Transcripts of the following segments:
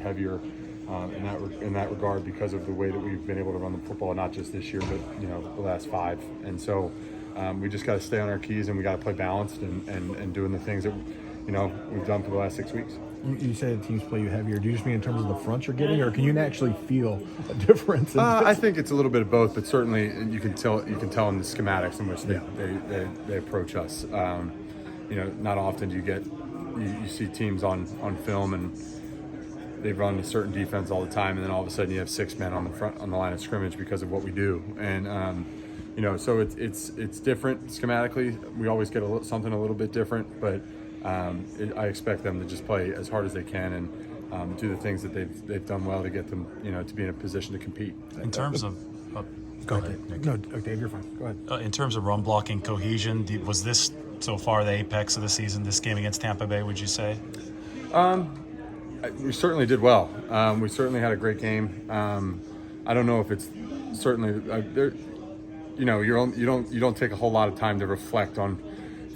heavier in that regard because of the way that we've been able to run the football, not just this year, but the last 5. And so we just got to stay on our keys, and we got to play balanced and doing the things that we've done for the last 6 weeks. You say the teams play you heavier. Do you just mean in terms of the front you're getting, or can you actually feel a difference? I think it's a little bit of both, but certainly you can tell in the schematics in which they approach us. Not often do you see teams on film and they run a certain defense all the time, and then all of a sudden you have 6 men on the line of scrimmage because of what we do. And so it's different schematically. We always get something a little bit different, but I expect them to just play as hard as they can and do the things that they've done well to get them to be in a position to compete. In terms of go ahead, Nick. No, Dave, you're fine. Go ahead. In terms of run blocking cohesion, was this so far the apex of the season? This game against Tampa Bay, would you say? We certainly did well. We certainly had a great game. I don't know if it's certainly you don't take a whole lot of time to reflect on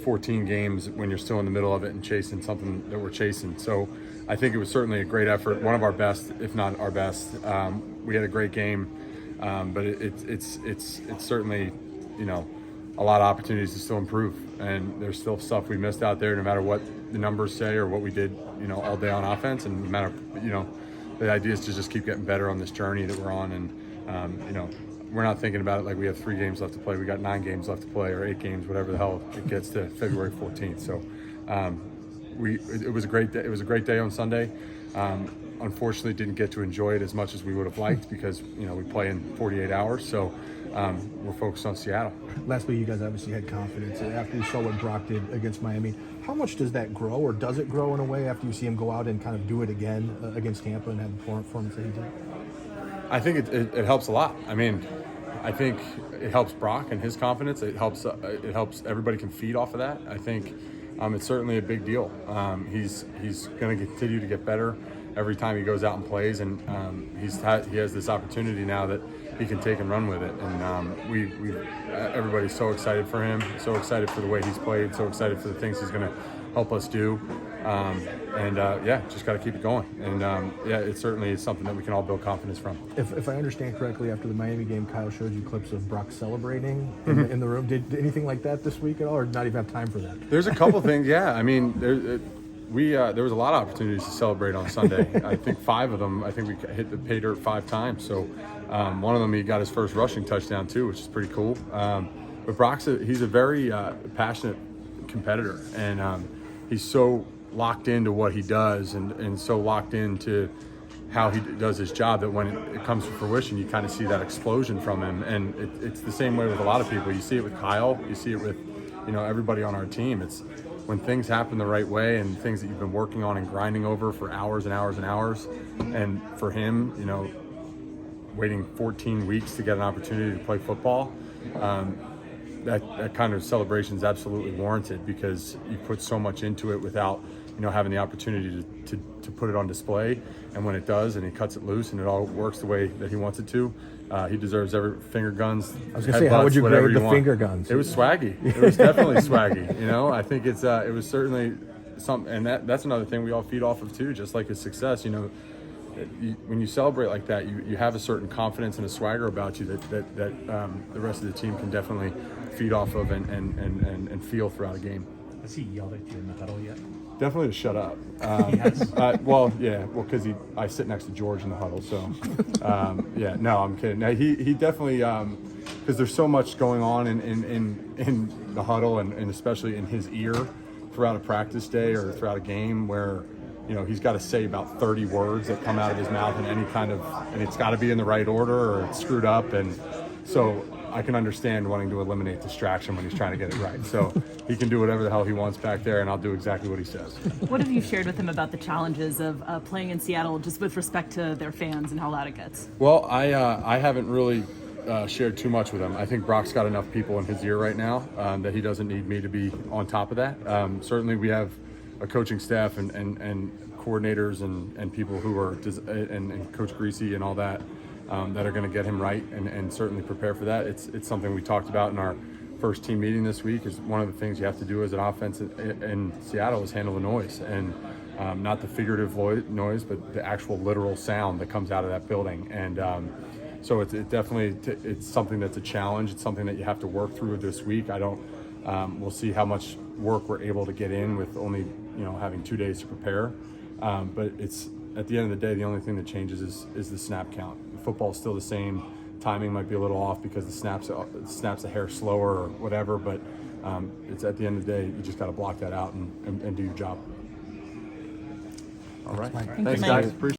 14 games when you're still in the middle of it and chasing something that we're chasing. So I think it was certainly a great effort, one of our best, if not our best. We had a great game, but it's certainly a lot of opportunities to still improve, and there's still stuff we missed out there, no matter what the numbers say or what we did all day on offense. And no matter the idea is to just keep getting better on this journey that we're on. And we're not thinking about it like we have 3 games left to play. We got 9 games left to play, or 8 games, whatever the hell it gets to February 14th. So it was a great day. It was a great day on Sunday. Unfortunately, didn't get to enjoy it as much as we would have liked because we play in 48 hours. So we're focused on Seattle. Last week, you guys obviously had confidence after you saw what Brock did against Miami. How much does that grow, or does it grow in a way after you see him go out and kind of do it again against Tampa and have the performance that he did? I think it helps a lot. I mean, I think it helps Brock and his confidence. It helps everybody can feed off of that. I think it's certainly a big deal. He's going to continue to get better every time he goes out and plays, and he has this opportunity now that he can take and run with it. And everybody's so excited for him, so excited for the way he's played, so excited for the things he's going to help us do. Just got to keep it going. And it certainly is something that we can all build confidence from. If I understand correctly, after the Miami game, Kyle showed you clips of Brock celebrating in the room. Did anything like that this week at all, or not even have time for that? There's a couple things. Yeah, I mean, there was a lot of opportunities to celebrate on Sunday. I think 5 of them. I think we hit the pay dirt 5 times. So one of them, he got his first rushing touchdown too, which is pretty cool. But Brock's he's a very passionate competitor, and he's so locked into what he does and so locked into how he does his job that when it comes to fruition, you kind of see that explosion from him. And it's the same way with a lot of people. You see it with Kyle, you see it with everybody on our team. It's when things happen the right way and things that you've been working on and grinding over for hours and hours and hours. And for him, waiting 14 weeks to get an opportunity to play football, that kind of celebration is absolutely warranted because you put so much into it without having the opportunity to put it on display. And when it does and he cuts it loose and it all works the way that he wants it to, he deserves every finger guns. I was going to say, how would you grade the finger guns? It was swaggy. It was definitely swaggy. I think it was certainly something, and that's another thing we all feed off of too, just like his success. When you celebrate like that, you have a certain confidence and a swagger about you that the rest of the team can definitely feed off of and feel throughout a game. Has he yelled at you in the huddle yet? Definitely to shut up. He has? Because I sit next to George in the huddle, so no, I'm kidding. No, he definitely, because there's so much going on in the huddle and especially in his ear throughout a practice day or throughout a game where he's got to say about 30 words that come out of his mouth in any kind of, and it's got to be in the right order or it's screwed up. And so I can understand wanting to eliminate distraction when he's trying to get it right. So he can do whatever the hell he wants back there, and I'll do exactly what he says. What have you shared with him about the challenges of playing in Seattle, just with respect to their fans and how loud it gets? Well, I haven't really shared too much with him. I think Brock's got enough people in his ear right now that he doesn't need me to be on top of that. Certainly we have a coaching staff and coordinators and people who are and Coach Greasy and all that that are going to get him right and certainly prepare for that. It's something we talked about in our first team meeting this week. Is one of the things you have to do as an offense in Seattle is handle the noise, and not the figurative noise, but the actual literal sound that comes out of that building. And so it's definitely it's something that's a challenge. It's something that you have to work through this week. We'll see how much work we're able to get in with only having 2 days to prepare. But it's at the end of the day, the only thing that changes is the snap count. Football's still the same. Timing might be a little off because the snaps a hair slower or whatever. But it's at the end of the day, you just got to block that out and do your job. All right. Mike. Thank you, Thanks, Mike. guys. Appreciate it.